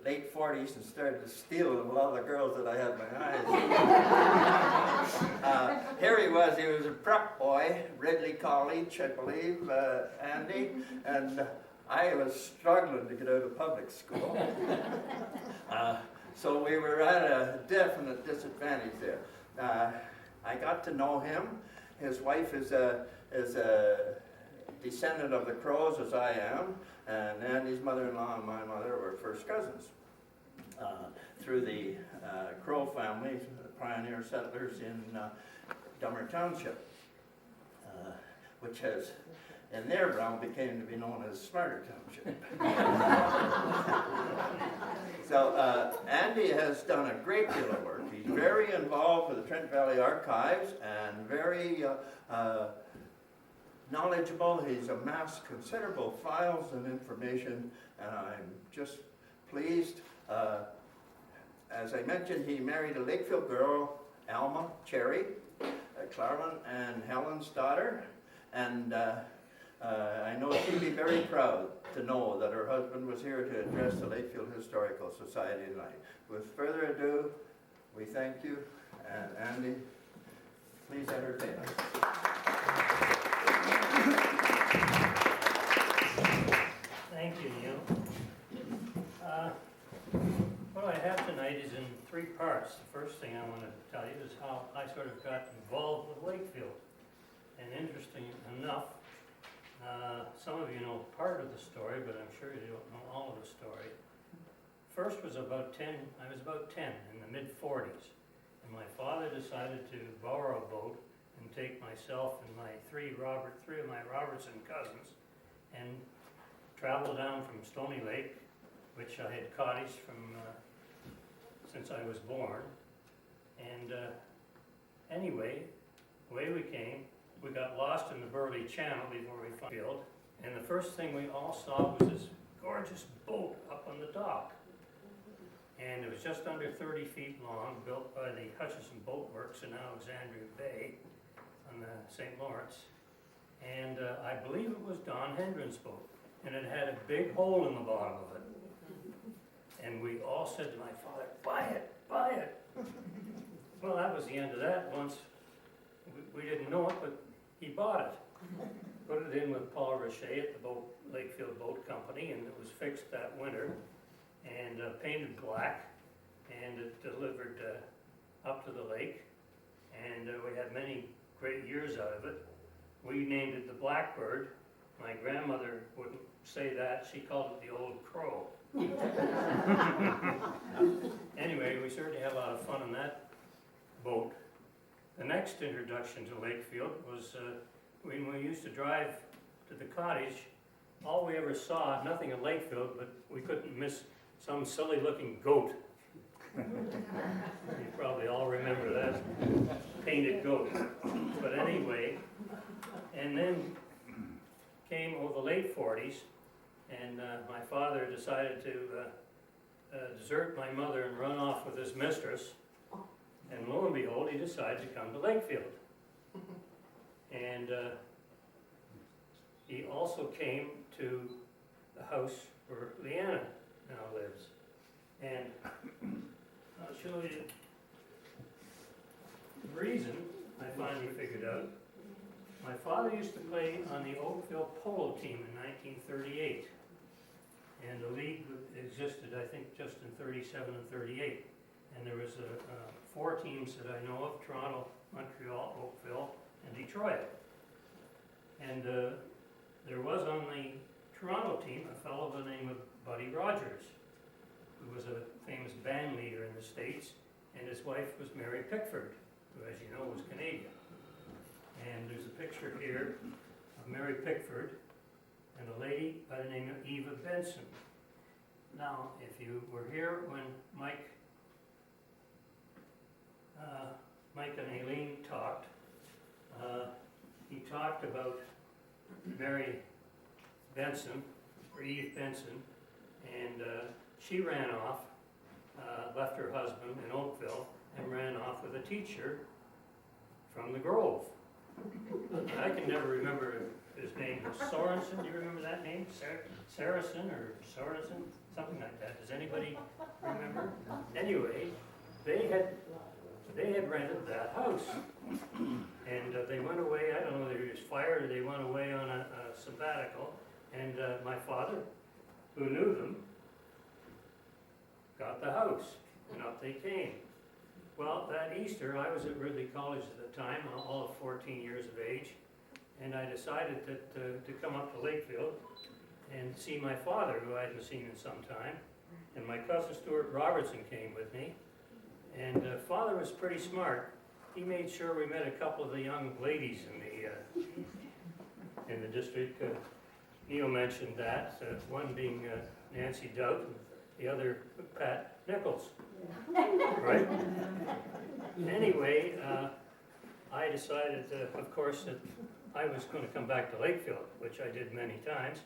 late 40s and started to steal a lot of the girls that I had my eyes. Here he was a prep boy, Ridley College, I believe, Andy, and I was struggling to get out of public school. So we were at a definite disadvantage there. I got to know him. His wife is a descendant of the Crows, as I am, and Andy's mother-in-law and my mother were first cousins through the Crow family, pioneer settlers in Dummer Township, which has, in their realm, became to be known as Smarter Township. So Andy has done a great deal of work. He's very involved with the Trent Valley Archives and very knowledgeable. He's amassed considerable files and information, and I'm just pleased. As I mentioned, he married a Lakefield girl, Alma Cherry, Clarlin and Helen's daughter, and I know she'd be very proud to know that her husband was here to address the Lakefield Historical Society tonight. With further ado, we thank you, and Andy, please entertain us. Thank you, Neil. What I have tonight is in three parts. The first thing I want to tell you is how I sort of got involved with Lakefield. And interesting enough, some of you know part of the story, but I'm sure you don't know all of the story. First was I was about 10 in the mid-40s, and my father decided to borrow a boat and take myself and my three of my Robertson cousins and travel down from Stony Lake, which I had cottaged from since I was born. And anyway, away we came. We got lost in the Burley Channel before we found Field, and the first thing we all saw was this gorgeous boat up on the dock. And it was just under 30 feet long, built by the Hutchison Boat Works in Alexandria Bay on the St. Lawrence. And I believe it was Don Hendren's boat, and it had a big hole in the bottom of it. And we all said to my father, "Buy it, buy it." Well, that was the end of that. Once we didn't know it, but he bought it. Put it in with Paul Richet at the Lakefield Boat Company, and it was fixed that winter and painted black, and it delivered up to the lake, and we had many great years out of it. We named it the Blackbird. My grandmother wouldn't say that. She called it the Old Crow. Anyway, we certainly had a lot of fun on that boat. The next introduction to Lakefield was when we used to drive to the cottage. All we ever saw, nothing in Lakefield, but we couldn't miss some silly looking goat. You probably all remember that painted goat. But anyway, and then came the late 40s, and my father decided to desert my mother and run off with his mistress. And lo and behold, he decided to come to Lakefield. And he also came to the house where Leanna now lives. And I'll show you the reason I finally figured out. My father used to play on the Oakville polo team in 1938. And the league existed, I think, just in 37 and 38. And there was 4 teams that I know of: Toronto, Montreal, Oakville, and Detroit. And there was on the Toronto team a fellow by the name of Buddy Rogers, who was a famous band leader in the States, and his wife was Mary Pickford, who, as you know, was Canadian. And there's a picture here of Mary Pickford and a lady by the name of Eva Benson. Now, if you were here when Mike and Aileen talked, he talked about Mary Benson, or Eve Benson, and she ran off, left her husband in Oakville, and ran off with a teacher from the Grove. I can never remember his name. Was Sorensen? Do you remember that name? Saracen or Sorensen? something like that. Does anybody remember? Anyway, they had rented that house. And they went away, I don't know whether he was fired or they went away on a sabbatical. And my father, who knew them, got the house, and up they came. Well, that Easter, I was at Ridley College at the time, all of 14 years of age, and I decided to come up to Lakefield and see my father, who I hadn't seen in some time, and my cousin Stuart Robertson came with me. And father was pretty smart. He made sure we met a couple of the young ladies in the district. Neil mentioned that, one being Nancy Dowd, and the other Pat Nichols, right? Anyway, I decided, of course, that I was going to come back to Lakefield, which I did many times.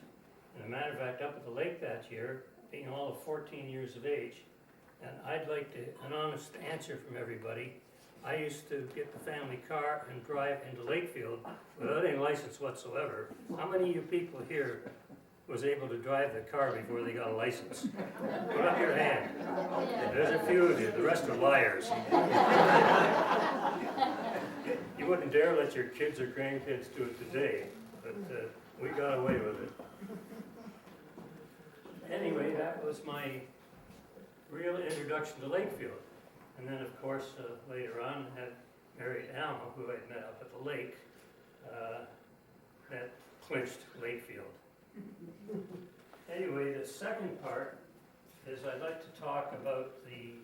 And a matter of fact, up at the lake that year, being all of 14 years of age, and I'd like an honest answer from everybody. I used to get the family car and drive into Lakefield without any license whatsoever. How many of you people here was able to drive the car before they got a license? Put up your hand. There's a few of you, the rest are liars. You wouldn't dare let your kids or grandkids do it today, but we got away with it. Anyway, that was my real introduction to Lakefield. And then, of course, later on, had married Alma, who I'd met up at the lake, that clinched Lakefield. Anyway, the second part is I'd like to talk about the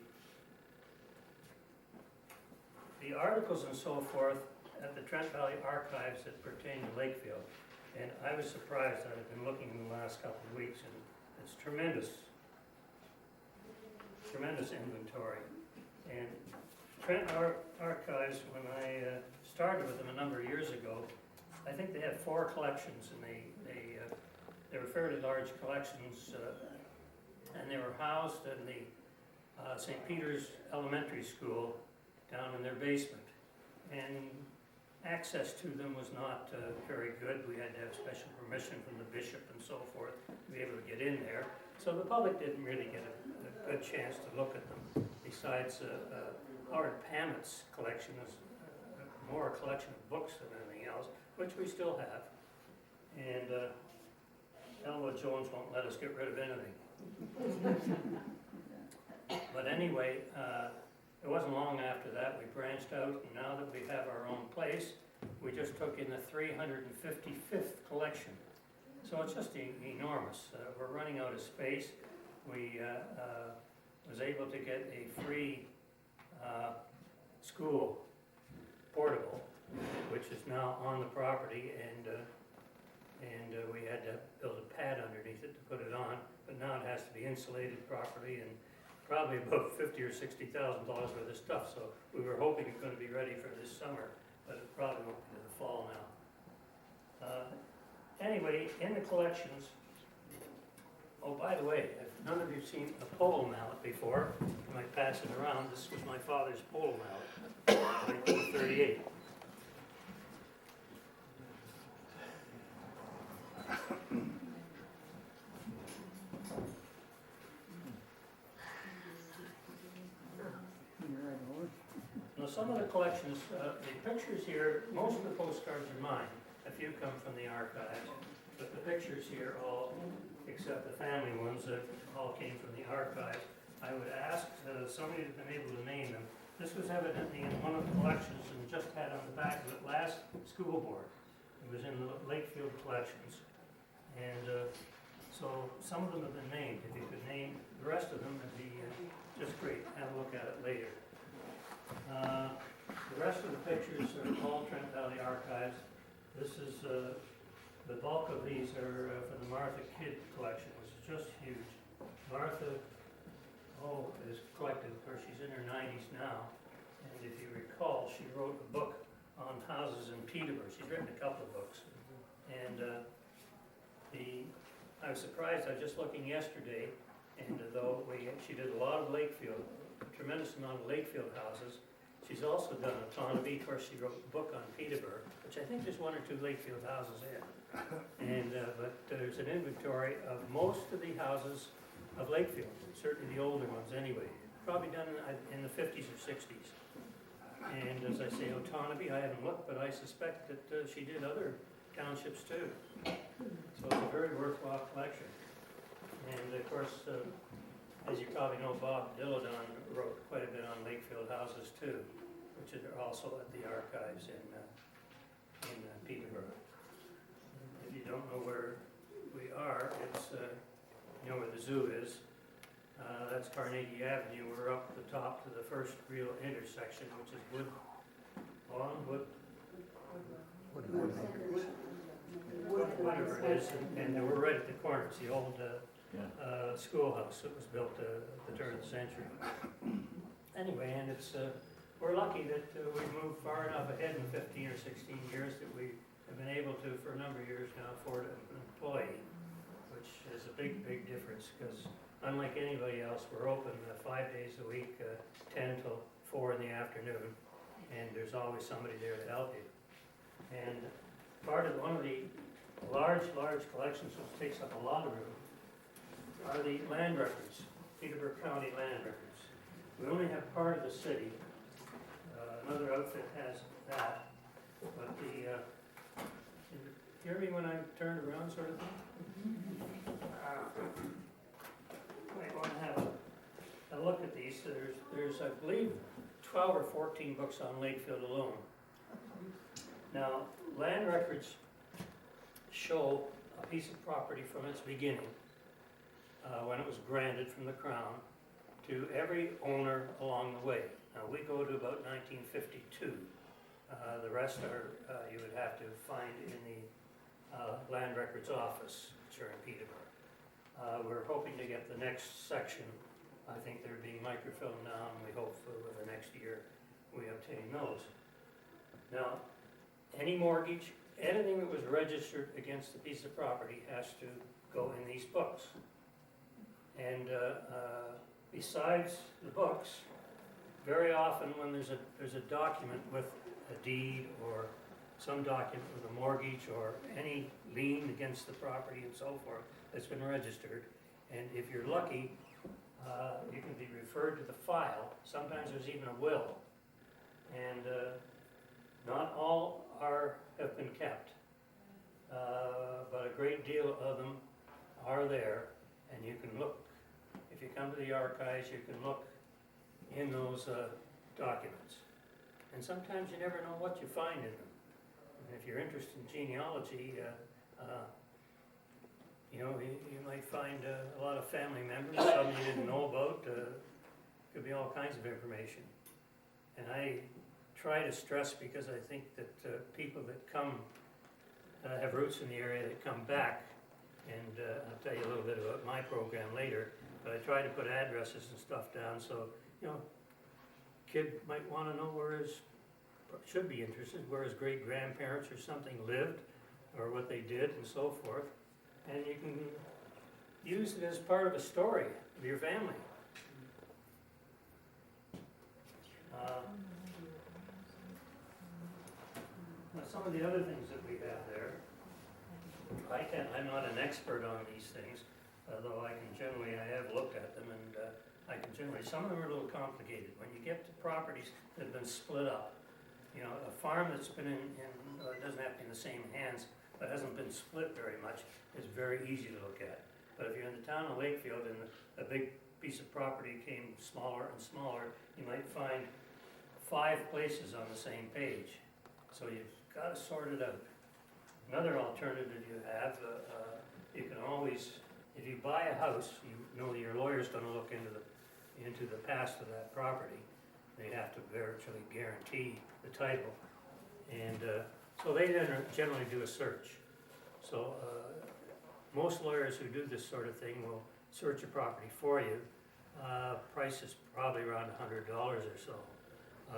articles and so forth at the Trent Valley Archives that pertain to Lakefield. And I was surprised. I've been looking in the last couple of weeks, and it's tremendous inventory. And Trent Archives, when I started with them a number of years ago, I think they had 4 collections, and they were fairly large collections, and they were housed in the St. Peter's Elementary School down in their basement. And access to them was not very good. We had to have special permission from the bishop and so forth to be able to get in there. So the public didn't really get a good chance to look at them. Besides, Howard Pamet's collection is more a collection of books than anything else, which we still have. And Elwood Jones won't let us get rid of anything. But anyway, it wasn't long after that we branched out, and now that we have our own place, we just took in the 355th collection. So it's just enormous. We're running out of space. We was able to get a free school portable, which is now on the property, and we had to build a pad underneath it to put it on, but now it has to be insulated properly, and probably about $50,000 or $60,000 worth of stuff. So we were hoping it's going to be ready for this summer, but it probably won't be in the fall now. Anyway, in the collections, oh, by the way, if none of you have seen a polo mallet before, I might pass it around. This was my father's polo mallet, 1938. Now, some of the collections, the pictures here, most of the postcards are mine. A few come from the archives, but the pictures here all, except the family ones, all came from the archives. I would ask somebody to be able to name them. This was evidently in one of the collections and just had on the back of it last school board. It was in the Lakefield collections. And so some of them have been named. If you could name the rest of them, it'd be just great. Have a look at it later. The rest of the pictures are all Trent Valley Archives. This is, the bulk of these are for the Martha Kidd collection, which is just huge. Martha, is collected, of course, she's in her 90s now. And if you recall, she wrote a book on houses in Peterborough. She's written a couple of books. And I was surprised, I was just looking yesterday, and though she did a lot of Lakefield, a tremendous amount of Lakefield houses, she's also done a ton of, of course, she wrote a book on Peterborough, which I think there's 1 or 2 Lakefield houses in. And but there's an inventory of most of the houses of Lakefield, certainly the older ones anyway. Probably done in the 50s or 60s. And as I say, Otonabee, I haven't looked, but I suspect that she did other townships too. So it's a very worthwhile collection. And of course, as you probably know, Bob Dillodon wrote quite a bit on Lakefield houses too, which are also at the archives in Peterborough. If you don't know where we are, it's, you know where the zoo is. That's Carnegie Avenue. We're up the top to the first real intersection, which is whatever it is, and we're right at the corner. It's the old schoolhouse that was built at the turn of the century. Anyway, and it's we're lucky that we've moved far enough ahead in 15 or 16 years that we have been able to, for a number of years now, afford an employee, which is a big, big difference, because unlike anybody else, we're open 5 days a week, 10 till 4 in the afternoon, and there's always somebody there to help you. And one of the large collections, which takes up a lot of room, are the land records, Peterborough County land records. We only have part of the city. Another outfit has that, but did you hear me when I turned around, sort of thing? Might want to have a look at these. There's, I believe, 12 or 14 books on Lakefield alone. Now, land records show a piece of property from its beginning, when it was granted from the Crown, to every owner along the way. Now, we go to about 1952. The rest are, you would have to find in the Land Records Office, which are in Peterborough. We're hoping to get the next section. I think they're being microfilmed now, and we hope over the next year we obtain those. Now, any mortgage, anything that was registered against a piece of property has to go in these books. And besides the books, very often when there's a document with a deed or some document with a mortgage or any lien against the property and so forth that's been registered, and if you're lucky, you can be referred to the file. Sometimes there's even a will, and not all have been kept, but a great deal of them are there, and you can look. If you come to the archives, you can look in those documents. And sometimes you never know what you find in them. And if you're interested in genealogy, you know, you might find a lot of family members, some you didn't know about. Could be all kinds of information. And I try to stress, because I think that people that come, have roots in the area, that come back, and I'll tell you a little bit about my program later, but I try to put addresses and stuff down, so, you know, kid might want to know should be interested, where his great-grandparents or something lived, or what they did, and so forth. And you can use it as part of a story of your family. Now, some of the other things that we have there, I'm not an expert on these things, although I have looked at them, and some of them are a little complicated. When you get to properties that have been split up, you know, a farm that's been it doesn't have to be in the same hands, but hasn't been split very much, is very easy to look at. But if you're in the town of Lakefield and a big piece of property became smaller and smaller, you might find 5 places on the same page. So you've got to sort it out. Another alternative you have, you can always, if you buy a house, you know your lawyer's going to look into the past of that property. They have to virtually guarantee the title, and so they then generally do a search. So most lawyers who do this sort of thing will search a property for you. Price is probably around $100 or so.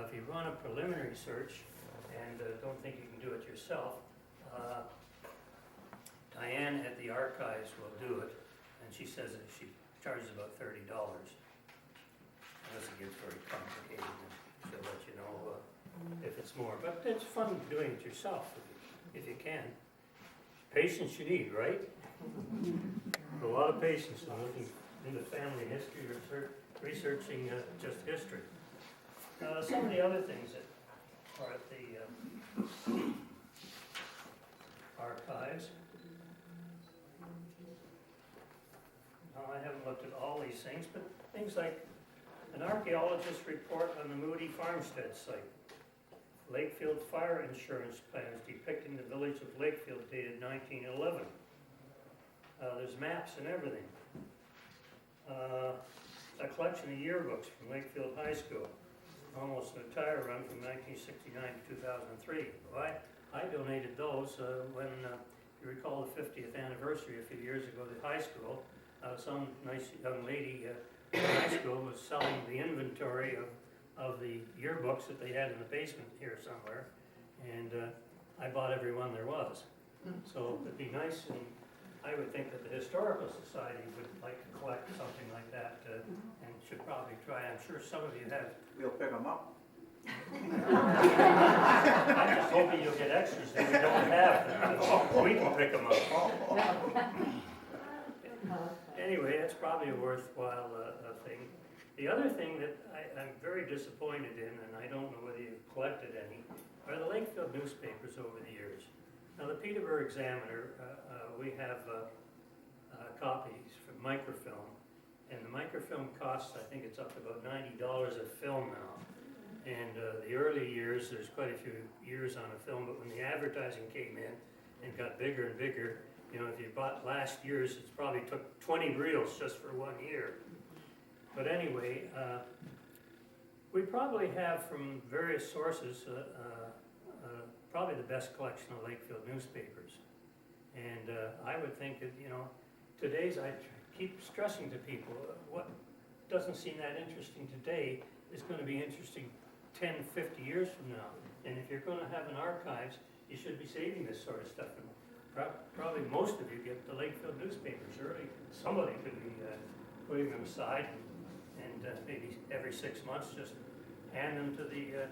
If you run a preliminary search and don't think you can do it yourself, Diane at the archives will do it, and she says that she charges about $30. Unless it gets very complicated, and she'll let you know if it's more. But it's fun doing it yourself if you can. Patience you need, right? A lot of patience in into family history or researching just history. Some of the other things that are at the archives. Now, I haven't looked at all these things, but things like an archaeologist's report on the Moody Farmstead site. Lakefield fire insurance plans depicting the village of Lakefield dated 1911. There's maps and everything. A collection of yearbooks from Lakefield High School, almost an entire run from 1969 to 2003. Well, I donated those when, if you recall the 50th anniversary a few years ago at high school, some nice young lady in high school was selling the inventory of the yearbooks that they had in the basement here somewhere, and I bought every one there was. So it'd be nice, and I would think that the Historical Society would like to collect something like that, and should probably try. I'm sure some of you have. We'll pick them up. I'm just hoping you'll get extras that we don't have. We can pick them up. Anyway, it's probably a worthwhile thing. The other thing that I'm very disappointed in, and I don't know whether you've collected any, are the Lakefield newspapers over the years. Now, the Peterborough Examiner, we have copies from microfilm, and the microfilm costs, I think it's up to about $90 a film now. And the early years, there's quite a few years on a film, but when the advertising came in and got bigger and bigger, you know, if you bought last year's, it probably took 20 reels just for 1 year. But anyway, we probably have from various sources probably the best collection of Lakefield newspapers. And I would think that, you know, today's, I keep stressing to people, what doesn't seem that interesting today is going to be interesting 10, 50 years from now. And if you're going to have an archives, you should be saving this sort of stuff. And probably most of you get the Lakefield newspapers early. Somebody could be putting them aside and maybe every 6 months just hand them to the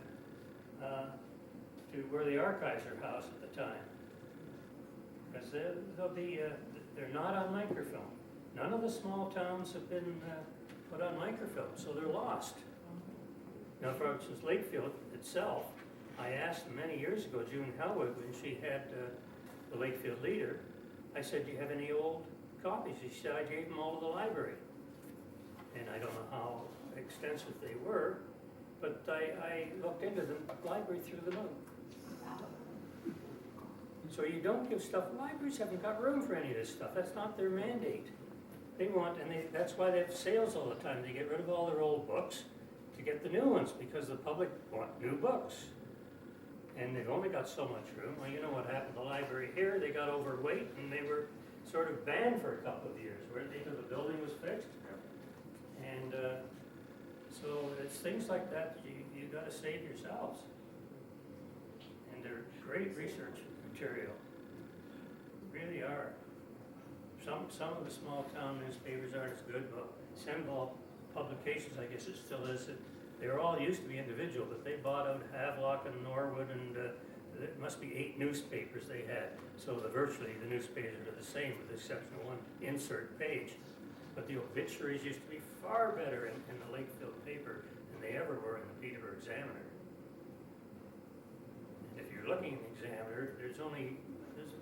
to where the archives are housed at the time. Because they'll be, they're not on microfilm. None of the small towns have been put on microfilm, so they're lost. Now, for instance, Lakefield itself, I asked many years ago, June Hellwood, when she had the Lakefield Leader, I said, do you have any old copies? She said, I gave them all to the library. And I don't know how extensive they were, but I looked into them, the library threw them out. So you don't give stuff, libraries haven't got room for any of this stuff, that's not their mandate. They want, and that's why they have sales all the time, they get rid of all their old books to get the new ones, because the public want new books. And they've only got so much room. Well, you know what happened to the library here, they got overweight and they were sort of banned for a couple of years, where the building was fixed. And so it's things like that you got to save yourselves. And they're great research material, really are. Some of the small town newspapers aren't as good, but Senball Publications, I guess it still is. They were all used to be individual, but they bought out Havelock and Norwood, and it must be 8 newspapers they had. So virtually the newspapers are the same, with the exception of one insert page. But the obituaries used to be far better in the Lakefield paper than they ever were in the Peterborough Examiner. And if you're looking at the Examiner, there's a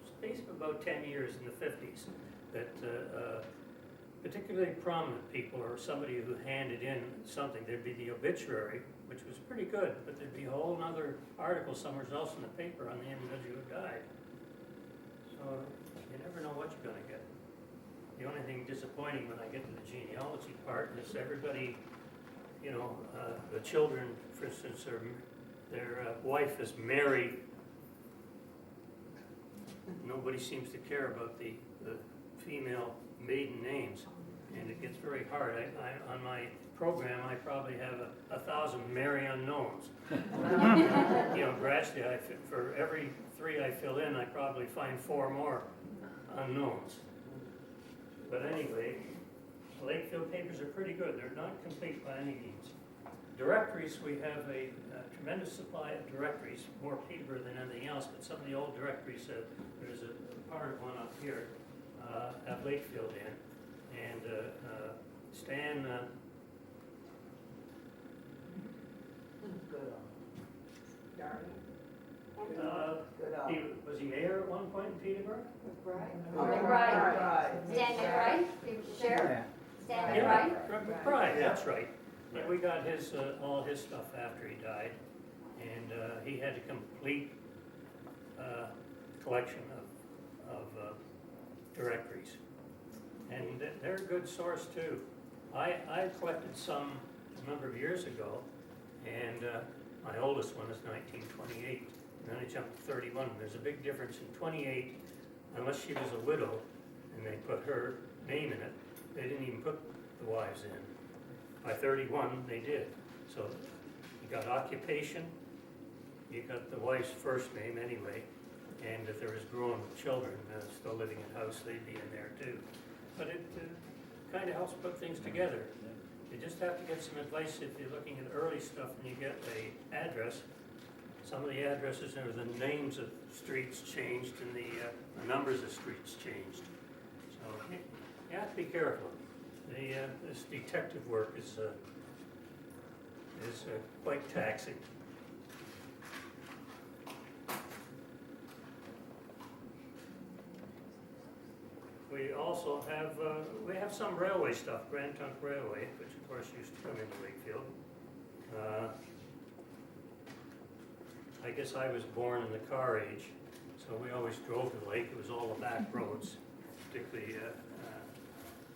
space of about 10 years in the 50s that particularly prominent people or somebody who handed in something, there'd be the obituary, which was pretty good, but there'd be a whole other article somewhere else in the paper on the individual who died. So you never know what you're going to get. The only thing disappointing when I get to the genealogy part is everybody, you know, the children, for instance, their wife is Mary. Nobody seems to care about the female maiden names, and it gets very hard. On my program, I probably have 1,000 Mary unknowns. You know, gradually, for every 3 I fill in, I probably find 4 more unknowns. But anyway, the Lakefield papers are pretty good. They're not complete by any means. Directories, we have a tremendous supply of directories, more Peterborough than anything else, but some of the old directories, there's a part of one up here, have Lakefield in. And Stan, Good on. was he mayor at one point in Peterborough? McBride. Stan McBride, he was the sheriff. Stan McBride. McBride, that's right. Yeah, we got his, all his stuff after he died, and he had a complete collection of directories. And they're a good source too. I collected some a number of years ago, and my oldest one is 1928, and then I jumped to 31. There's a big difference in 28, unless she was a widow, and they put her name in it, they didn't even put the wives in. By 31, they did. So you got occupation, you got the wife's first name anyway, and if there was grown children still living in house, they'd be in there too. But it kind of helps put things together. You just have to get some advice if you're looking at early stuff and you get a address. Some of the addresses are the names of streets changed and the numbers of streets changed. So you have to be careful. This detective work is quite taxing. We also have, we have some railway stuff, Grand Trunk Railway, which of course used to come into Wakefield. I guess I was born in the car age, so we always drove to the lake. It was all the back roads, particularly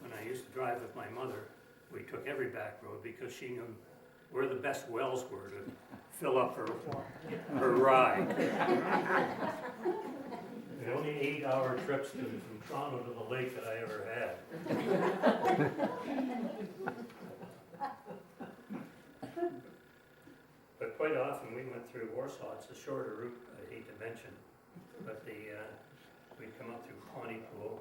when I used to drive with my mother. We took every back road because she knew where the best wells were to fill up her ride. The only 8-hour trips from Toronto to the lake that I ever had. But quite often we went through Warsaw. It's a shorter route, I hate to mention. But we'd come up through Pontypool.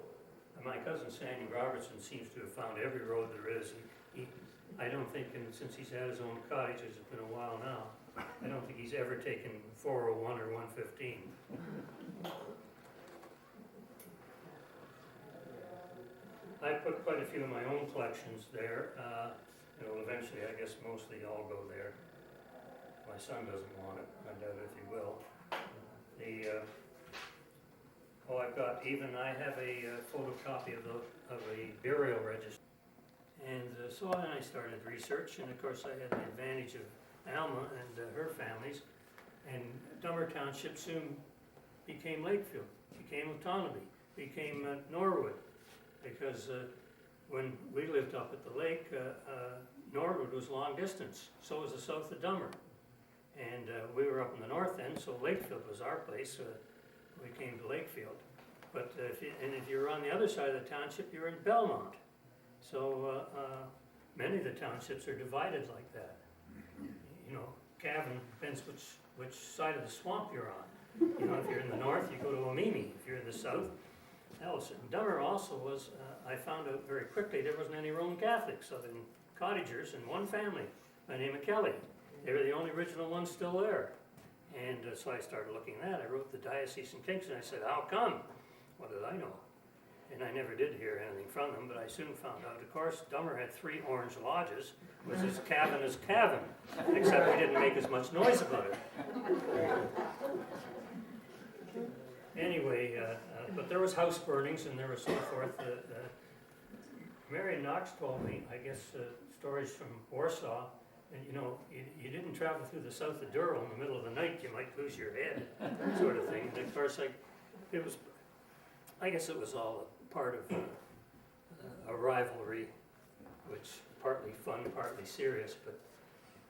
And my cousin Sandy Robertson seems to have found every road there is. I don't think, and since he's had his own cottage, it's been a while now, I don't think he's ever taken 401 or 115. I put quite a few of my own collections there. Eventually, I guess mostly all go there. My son doesn't want it. I doubt if he will. I have a photocopy of a burial register. And so then I started research, and of course I had the advantage of Alma and her families. And Dummer Township soon became Lakefield, became Otonabee, became Norwood. Because when we lived up at the lake, Norwood was long distance, so was the south of Dummer. And we were up in the north end, so Lakefield was our place. We came to Lakefield. But if you're on the other side of the township, you're in Belmont. So many of the townships are divided like that. You know, Cavan depends which side of the swamp you're on. You know, if you're in the north, you go to Omimi. If you're in the south, Ellison. Dummer also was, I found out very quickly, there wasn't any Roman Catholics other than cottagers and one family by the name of Kelly. They were the only original ones still there. And so I started looking at that. I wrote the diocese in Kingston. I said, how come? What did I know? And I never did hear anything from them, but I soon found out. Of course, Dummer had 3 orange lodges, was as Cavan as Cavan, except we didn't make as much noise about it. Anyway, but there was house burnings and there was so forth. Marion Knox told me, I guess, stories from Warsaw, and you know, you didn't travel through the south of Durham in the middle of the night, you might lose your head, sort of thing. And of course, I guess it was all a part of a rivalry, which partly fun, partly serious. But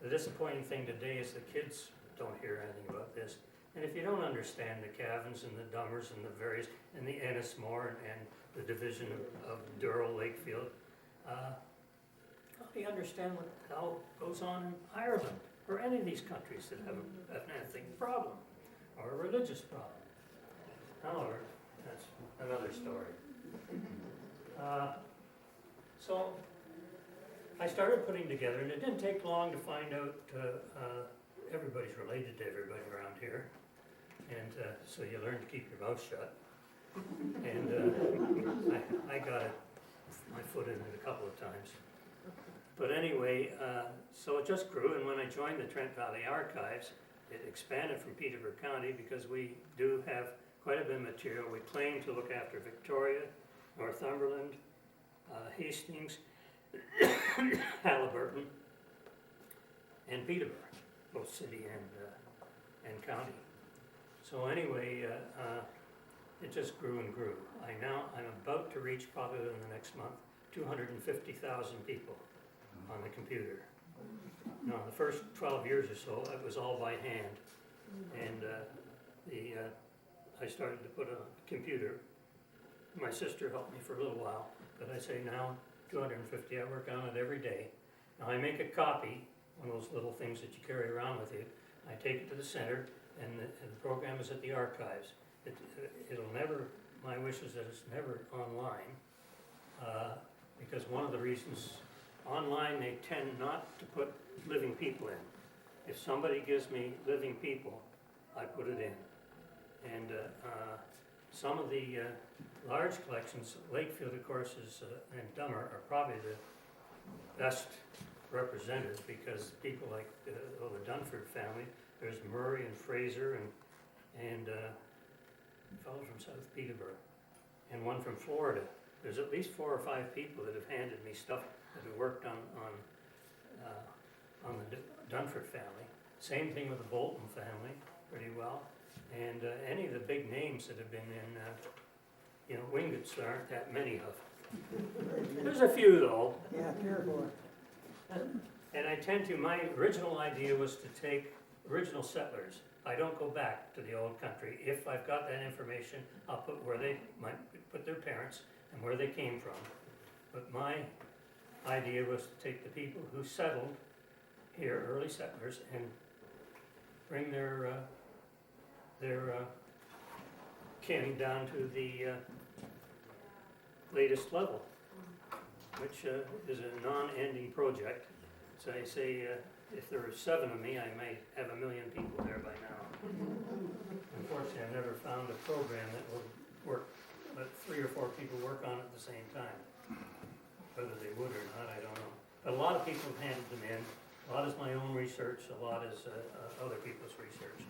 the disappointing thing today is the kids don't hear anything about this. And if you don't understand the Cavans and the Dummers and the various, and the Ennismore and the division of Durrell, Lakefield, how do you understand what the hell goes on in Ireland or any of these countries that have an ethnic problem or a religious problem? However, that's another story. So I started putting together, and it didn't take long to find out everybody's related to everybody around here. And so you learn to keep your mouth shut. And I got my foot in it a couple of times. But anyway, so it just grew, and when I joined the Trent Valley Archives, it expanded from Peterborough County because we do have quite a bit of material. We claim to look after Victoria, Northumberland, Hastings, Halliburton, and Peterborough, both city and county. So anyway, it just grew and grew. I'm about to reach, probably in the next month, 250,000 people on the computer. Now, the first 12 years or so, it was all by hand. And I started to put a computer. My sister helped me for a little while, but I say now, 250, I work on it every day. Now, I make a copy, one of those little things that you carry around with you. I take it to the center, and the program is at the archives. It'll never, my wish is that it's never online, because one of the reasons online they tend not to put living people in. If somebody gives me living people, I put it in. And some of the large collections, Lakefield of course and Dummer are probably the best represented, because people like the Dunford family, there's Murray and Fraser and a fellow from South Peterborough, and one from Florida. There's at least 4 or 5 people that have handed me stuff that have worked on the Dunford family. Same thing with the Bolton family, pretty well. And any of the big names that have been in, Wingett's there aren't that many of. There's a few though. Yeah, careful. And I tend to, my original idea was to take original settlers. I don't go back to the old country. If I've got that information, I'll put where they might put their parents and where they came from. But my idea was to take the people who settled here, early settlers, and bring their kin down to the latest level, which is a non-ending project. So I say, if there were 7 of me, I might have 1 million people there by now. Unfortunately, I've never found a program that would work, let 3 or 4 people work on it at the same time. Whether they would or not, I don't know. But a lot of people have handed them in. A lot is my own research, a lot is other people's research,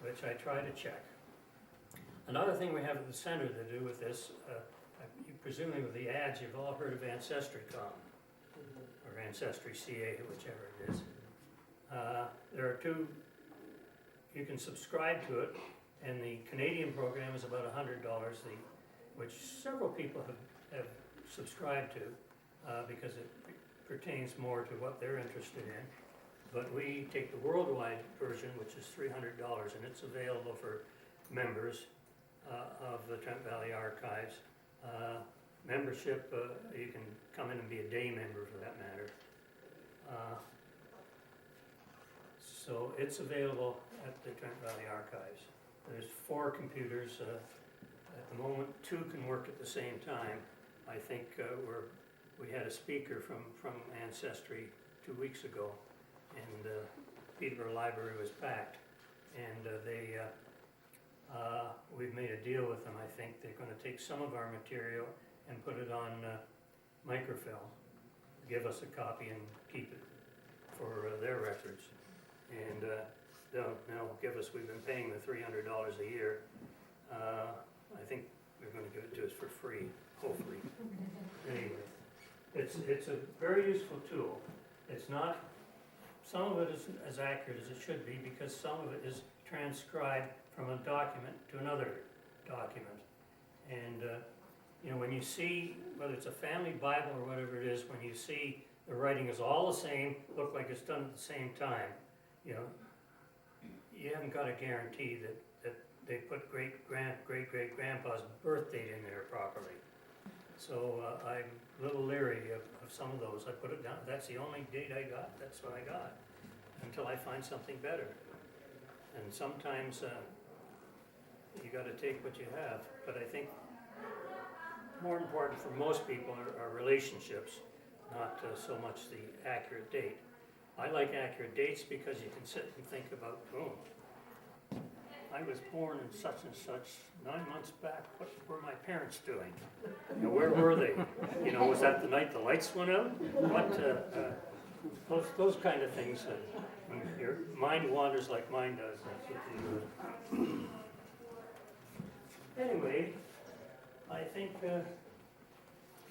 which I try to check. Another thing we have at the center to do with this, presumably with the ads, you've all heard of Ancestry.com, or Ancestry CA, whichever it is. There are 2, you can subscribe to it, and the Canadian program is about $100, which several people have subscribed to, because it pertains more to what they're interested in. But we take the worldwide version, which is $300, and it's available for members of the Trent Valley Archives. Membership, you can come in and be a day member for that matter. So it's available at the Trent Valley Archives. There's 4 computers. At the moment, 2 can work at the same time. I think we had a speaker from Ancestry 2 weeks ago, and Peterborough Library was packed, and we've made a deal with them. I think they're going to take some of our material and put it on microfilm, give us a copy and keep it for their records, and they'll give us, we've been paying the $300 a year. I think they're going to give it to us for free, hopefully. Anyway, it's a very useful tool. It's not, some of it isn't as accurate as it should be, because some of it is transcribed from a document to another document. And when you see, whether it's a family Bible or whatever it is, when you see the writing is all the same, look like it's done at the same time, you haven't got a guarantee that they put great-great-grandpa's birth date in there properly. So I'm a little leery of some of those. I put it down, that's the only date I got, that's what I got, until I find something better. And sometimes you got to take what you have. But I think more important for most people are relationships, not so much the accurate date. I like accurate dates because you can sit and think about, I was born in such and such, 9 months back, what were my parents doing? You know, where were they? You know, was that the night the lights went out? Those kind of things that when your mind wanders like mine does, that's what you do. Anyway, I think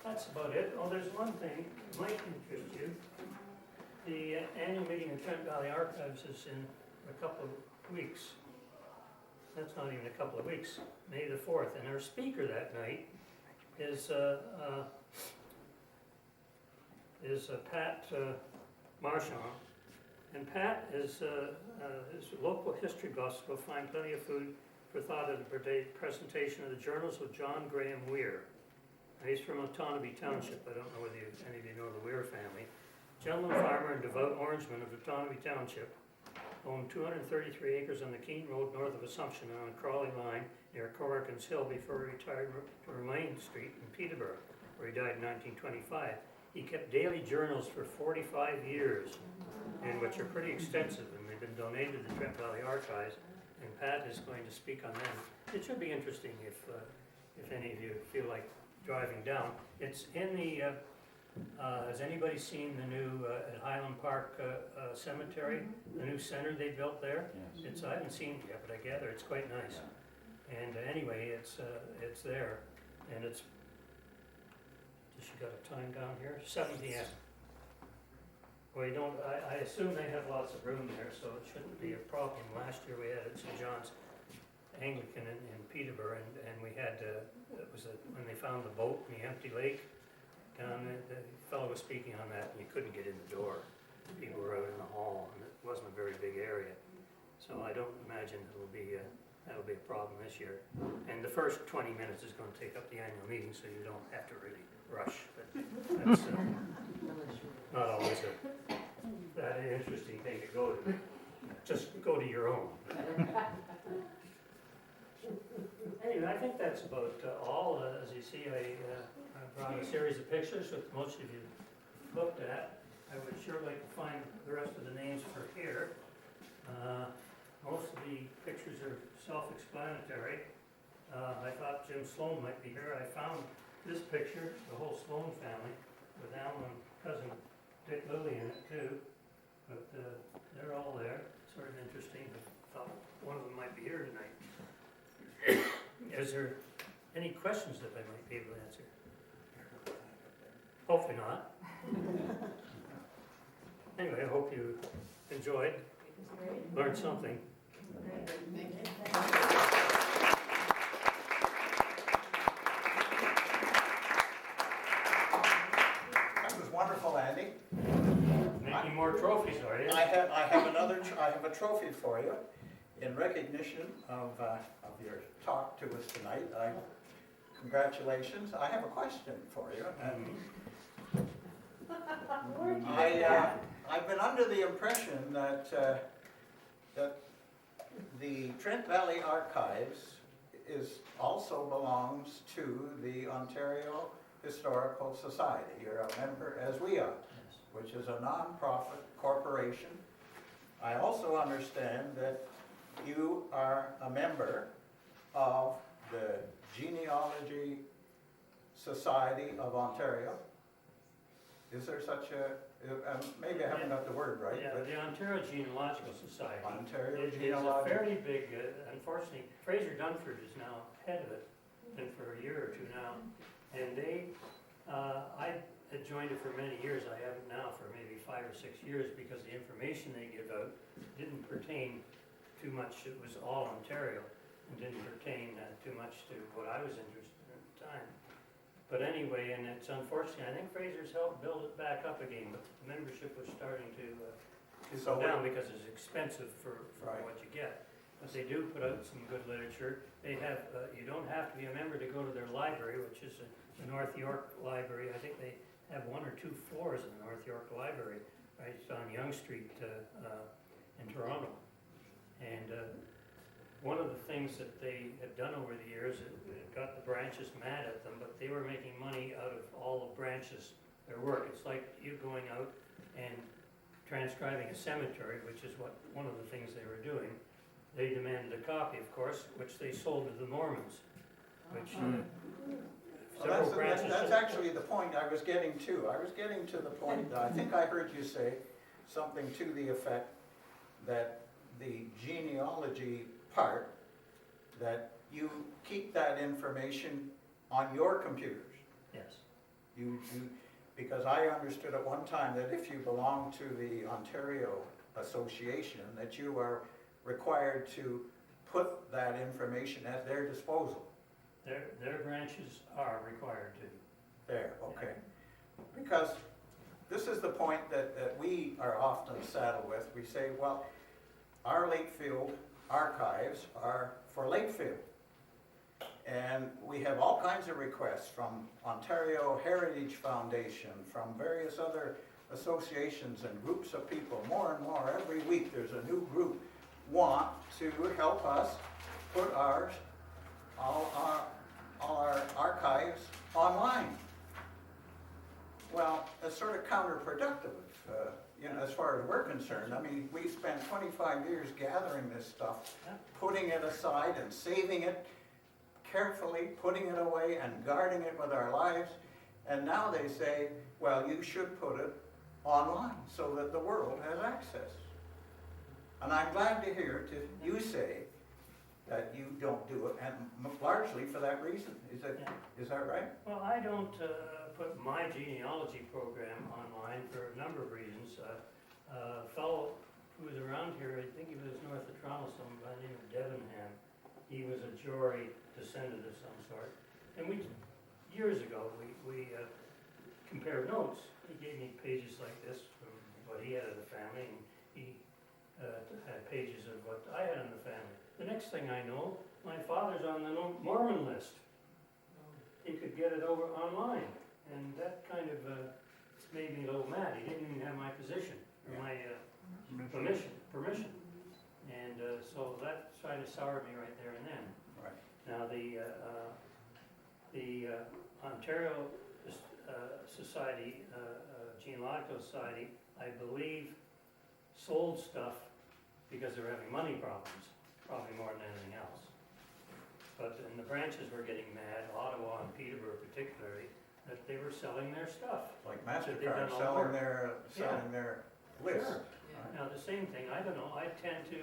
that's about it. Oh, there's one thing that might interest you. The annual meeting of Trent Valley Archives is in a couple of weeks. That's not even a couple of weeks, May the 4th. And our speaker that night is Pat Marchand. And Pat is local history buffs will find plenty of food for thought at the presentation of the Journals of John Graham Weir. And he's from Otonabee Township. I don't know whether any of you know the Weir family. Gentleman farmer and devout orangeman of Otonabee Township, owned 233 acres on the Keene Road north of Assumption on the Crawley Line near Corrigan's Hill before he retired to Main Street in Peterborough, where he died in 1925. He kept daily journals for 45 years, and which are pretty extensive, and they've been donated to the Trent Valley Archives, and Pat is going to speak on them. It should be interesting if any of you feel like driving down. It's in the has anybody seen the new at Highland Park Cemetery, the new center they built there? Yes. I haven't seen it yet, but I gather it's quite nice. And anyway, it's there, and it's. She got a time down here, 7 p.m. Well, you don't. I assume they have lots of room there, so it shouldn't be a problem. Last year we had at St. John's Anglican in Peterborough, and we had it was when they found the boat in the empty lake. The fellow was speaking on that, and you couldn't get in the door. People were out in the hall, and it wasn't a very big area. So I don't imagine that'll be a problem this year. And the first 20 minutes is going to take up the annual meeting, so you don't have to really rush. But that's not always that interesting thing to go to. Just go to your own. Anyway, I think that's about all. As you see, I brought a series of pictures which most of you looked at. I would sure like to find the rest of the names for here. Most of the pictures are self-explanatory. I thought Jim Sloan might be here. I found this picture, the whole Sloan family, with Alan and cousin Dick Lilly in it too. But they're all there. Sort of interesting. I thought one of them might be here tonight. Is there any questions that I might be able to answer? Hopefully not. Anyway, I hope you enjoyed, learned something. That was wonderful, Andy. Making more trophies, are you? I have a trophy for you in recognition of your talk to us tonight. Congratulations. I have a question for you. I've been under the impression that the Trent Valley Archives also belongs to the Ontario Historical Society. You're a member, as we are, which is a non-profit corporation. I also understand that you are a member of the Genealogy Society of Ontario. Is there such a, maybe I haven't got the word right, Yeah, but the Ontario Genealogical Society. Ontario It is a Genealogy. fairly big, unfortunately, Fraser Dunford is now head of it, been for a year or two now. And I had joined it for many years. I haven't now for maybe 5 or 6 years because the information they give out didn't pertain too much. It was all Ontario and didn't pertain too much to what I was interested in at the time. But anyway, and it's unfortunate, I think Fraser's helped build it back up again, but the membership was starting to go down because it's expensive for Right. what you get. But they do put out some good literature. They have, you don't have to be a member to go to their library, which is the North York Library. I think they have 1 or 2 floors in the North York Library, right on Yonge Street in Toronto. And one of the things that they have done over the years, it got the branches mad at them, but they were making money out of all the branches, their work. It's like you going out and transcribing a cemetery, which is what one of the things they were doing. they demanded a copy, of course, which they sold to the Mormons, which Well, several branches. that's actually the point I was getting to. I was getting to the point that I think I heard you say something to the effect that the genealogy part, that you keep that information on your computers. Yes, Because I understood at one time that if you belong to the Ontario Association, that you are required to put that information at their disposal. their branches are required to. There, okay. Because this is the point that we are often saddled with. We say, well, our Lakefield archives are for Lakefield. And we have all kinds of requests from Ontario Heritage Foundation, from various other associations and groups of people. More and more, every week there's a new group want to help us put all our archives online. Well, it's sort of counterproductive, as far as we're concerned. I mean, we spent 25 years gathering this stuff, putting it aside and saving it carefully, putting it away and guarding it with our lives. And now they say, well, you should put it online so that the world has access. And I'm glad to hear you say that you don't do it, and largely for that reason. Is that right? Well, I don't put my genealogy program online for a number of reasons. A fellow who was around here, I think he was north of Toronto, someone by the name of Devonham. He was a Jory descendant of some sort. And years ago, we compared notes. He gave me pages like this from what he had in the family, and he had pages of what I had in the family. The next thing I know, my father's on the Mormon list. He could get it over online, and that kind of made me a little mad. He didn't even have my position, or my permission. And so that tried to sour me right there and then. Right. Now the Ontario Society, Genealogical Society, I believe, sold stuff because they were having money problems, probably more than anything else. But and the branches were getting mad, Ottawa and Peterborough particularly, that they were selling their stuff. Like That they've done MasterCard all selling work. their list. Sure. Now, the same thing, I don't know, I tend to,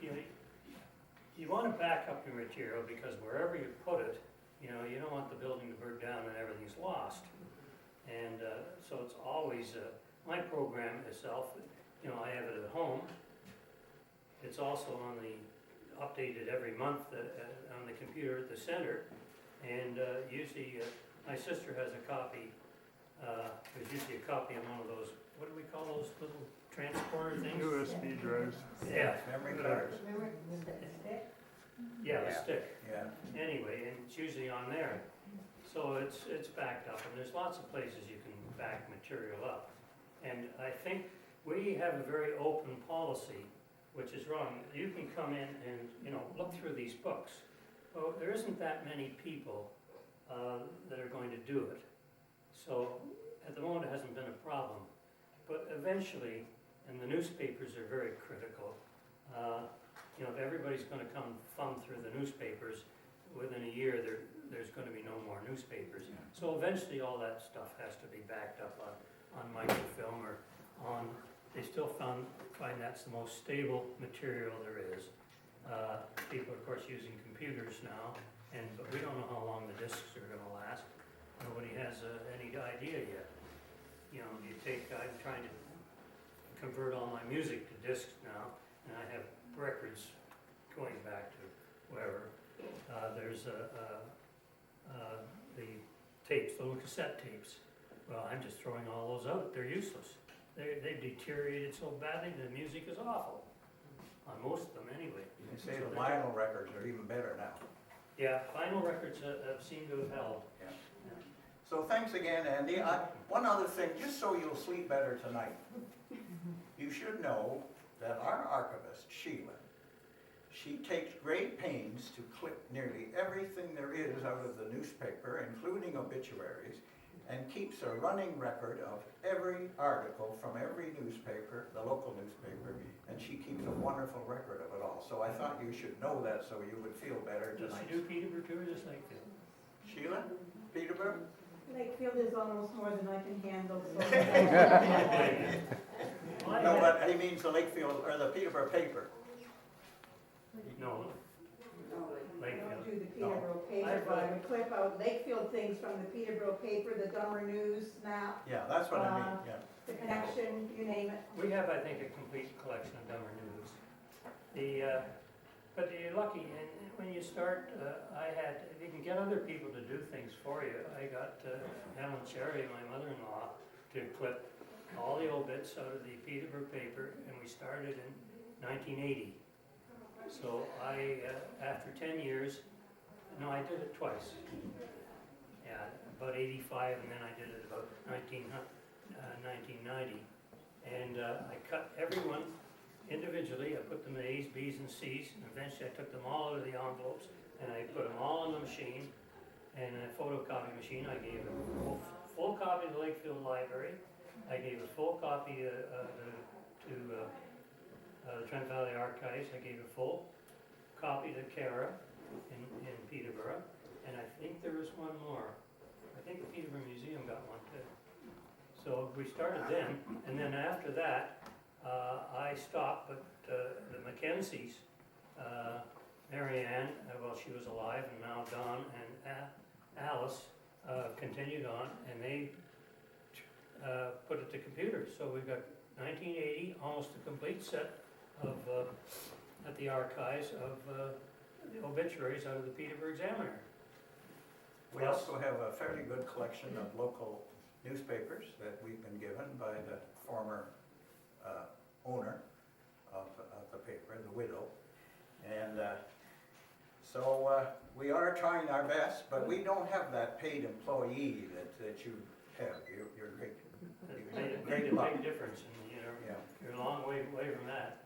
you want to back up your material because wherever you put it, you don't want the building to burn down and everything's lost. And so it's always, my program itself, I have it at home. It's also updated every month on the computer at the center. And usually, my sister has a copy, there's usually a copy of one of those, what do we call those little transporter things? USB drives. Yeah. Memory cards. Remember the stick? Yeah, the stick. Yeah. Anyway, and it's usually on there. So it's backed up, and there's lots of places you can back material up. And I think we have a very open policy, which is wrong. You can come in and, look through these books. Well, there isn't that many people that are going to do it. So at the moment, it hasn't been a problem. But eventually, and the newspapers are very critical, if everybody's going to come thumb through the newspapers, within a year there's going to be no more newspapers. Yeah. So eventually all that stuff has to be backed up on microfilm or on, they still find that's the most stable material there is. People are of course using computers now, but we don't know how long the discs are going to last. Nobody has any idea yet. I'm trying to convert all my music to discs now, and I have records going back to wherever. There's the tapes, the little cassette tapes. Well, I'm just throwing all those out. They're useless. They've deteriorated so badly, the music is awful. On most of them anyway. They say So the they're- vinyl records are even better now. Yeah, vinyl records have seemed to have held. Yeah. So thanks again, Andy. One other thing, just so you'll sleep better tonight. You should know that our archivist, Sheila, she takes great pains to clip nearly everything there is out of the newspaper, including obituaries, and keeps a running record of every article from every newspaper, the local newspaper, and she keeps a wonderful record of it all. So I thought you should know that so you would feel better Does tonight. she do Peterborough too, or just Lakeville? Sheila, Peterborough? Lakefield is almost more than I can handle, so. Well, I No, had- but he means the Lakefield, or the Peterborough paper. No, I don't do the No. Peterborough paper, but I would clip out Lakefield things from the Peterborough paper, the Dummer News, Snap, Yeah, that's what I mean, yeah. the Connection, you name it. we have, I think, a complete collection of Dummer News. But you're lucky, and when you start, if you can get other people to do things for you, I got Helen Cherry, my mother-in-law, to clip all the old bits out of the Peterborough paper, and we started in 1980. So after 10 years, no, I did it twice. Yeah, about 85, and then I did it about 1990. And I cut everyone individually. I put them in A's, B's, and C's, and eventually I took them all out of the envelopes, and I put them all in the machine, and a photocopy machine. I gave a full copy to the Lakefield Library. I gave a full copy to the Trent Valley Archives. I gave a full copy to Cara in Peterborough, and I think there was one more. I think the Peterborough Museum got one too. So we started then, and then after that, I stopped, but the Mackenzies, Mary Ann, while she was alive, and now Don and Alice continued on, and they put it to computers. So we've got 1980, almost a complete set of, at the archives of the obituaries out of the Peterborough Examiner. We also have a fairly good collection of local newspapers that we've been given by the former owner of the paper, the widow. And so we are trying our best, but we don't have that paid employee that you have. You're great. It made Great a luck. big difference, and Yeah. you're a long way away from that.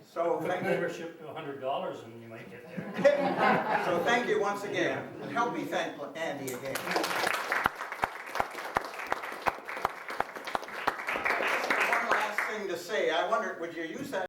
So Put thank you. membership to $100 and you might get there. So thank you once again, and help me thank Andy again. One last thing to say, I wonder, would you use that